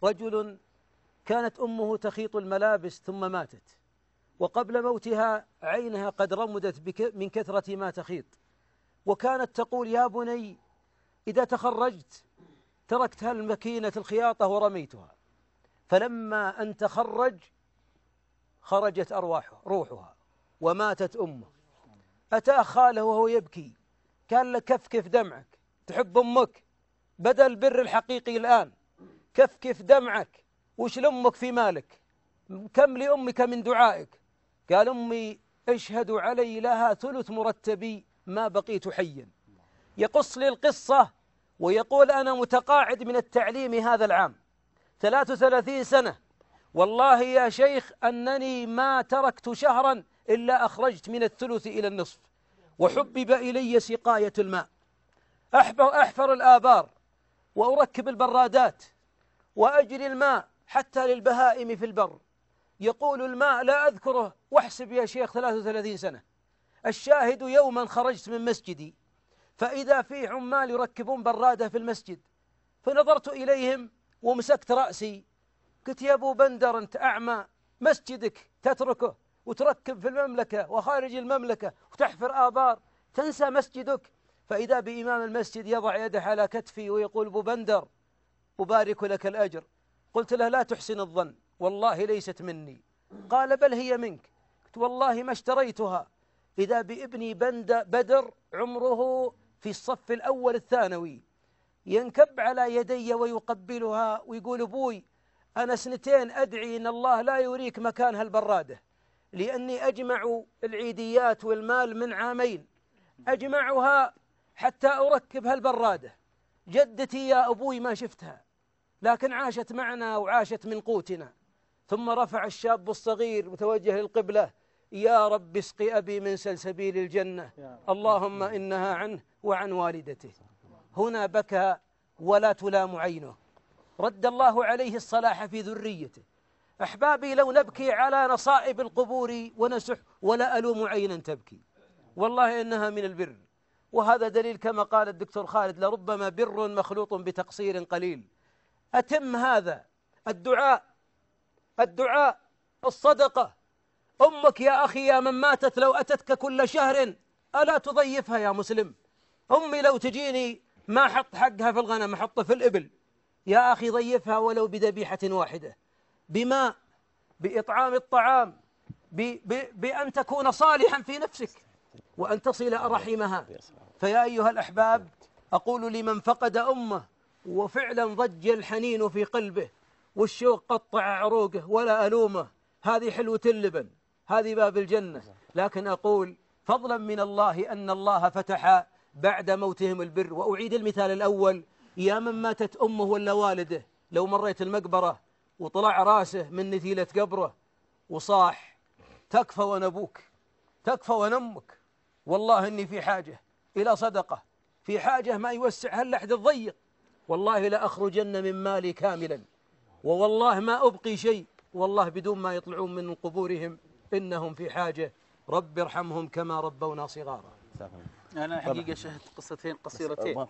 رجل كانت أمه تخيط الملابس ثم ماتت، وقبل موتها عينها قد رمدت من كثرة ما تخيط، وكانت تقول: يا بني إذا تخرجت تركت هالماكينة الخياطة ورميتها. فلما أن تخرج خرجت روحها وماتت أمه. أتى خاله وهو يبكي، قال له: كفكف دمعك، تحب أمك بدل البر الحقيقي الآن، كفكف دمعك، وش لأمك في مالك، كم لأمك من دعائك؟ قال: أمي اشهد علي لها ثلث مرتبي ما بقيت حيا. يقص لي القصة ويقول: أنا متقاعد من التعليم هذا العام 33 سنة، والله يا شيخ أنني ما تركت شهرا إلا أخرجت من الثلث إلى النصف، وحبب إلي سقاية الماء، أحفر الآبار وأركب البرادات وأجري الماء حتى للبهائم في البر. يقول: الماء لا أذكره، واحسب يا شيخ 33 سنة. الشاهد: يوما خرجت من مسجدي فإذا في عمال يركبون برادة في المسجد، فنظرت إليهم ومسكت رأسي، قلت: يا أبو بندر أنت أعمى، مسجدك تتركه وتركب في المملكة وخارج المملكة وتحفر آبار، تنسى مسجدك؟ فإذا بإمام المسجد يضع يده على كتفي ويقول: أبو بندر أبارك لك الأجر. قلت له: لا تحسن الظن، والله ليست مني. قال: بل هي منك. قلت: والله ما اشتريتها. إذا بابني بدر عمره في الصف الأول الثانوي ينكب على يدي ويقبلها ويقول: أبوي أنا 2 أدعي إن الله لا يريك مكان هالبرادة، لأني أجمع العيديات والمال من عامين أجمعها حتى أركب هالبرادة. جدتي يا أبوي ما شفتها، لكن عاشت معنا وعاشت من قوتنا. ثم رفع الشاب الصغير متوجه للقبلة: يا رب اسقي أبي من سلسبيل الجنة، اللهم إنها عنه وعن والدته. هنا بكى ولا تلام عينه، رد الله عليه الصلاح في ذريته. أحبابي، لو نبكي على نصائب القبور ونسح ولا ألوم عينا تبكي، والله إنها من البر. وهذا دليل كما قال الدكتور خالد: لربما بر مخلوط بتقصير قليل. أتم هذا الدعاء، الصدقة. أمك يا أخي يا من ماتت لو أتتك كل شهر ألا تضيفها يا مسلم؟ أمي لو تجيني ما أحط حقها في الغنم، أحطه في الإبل. يا أخي ضيفها ولو بذبيحة واحدة، بماء، بإطعام الطعام، بأن تكون صالحا في نفسك وأن تصل رحمها. فيا أيها الأحباب، أقول لمن فقد أمه وفعلا ضج الحنين في قلبه والشوق قطع عروقه ولا ألومه: هذه حلوة اللبن، هذه باب الجنة. لكن أقول فضلا من الله أن الله فتح بعد موتهم البر. وأعيد المثال الأول: يا من ماتت أمه ولا والده، لو مريت المقبرة وطلع راسه من نثيلة قبره وصاح: تكفى ونبوك، تكفى ونمك، والله إني في حاجة إلى صدقة، في حاجة ما يوسعها اللحد الضيق، والله لأخرجن من مالي كاملا، ووالله ما أبقي شيء، والله بدون ما يطلعون من قبورهم إنهم في حاجة، رب ارحمهم كما ربونا صغارا. أنا حقيقة شهدت قصتين قصيرتين.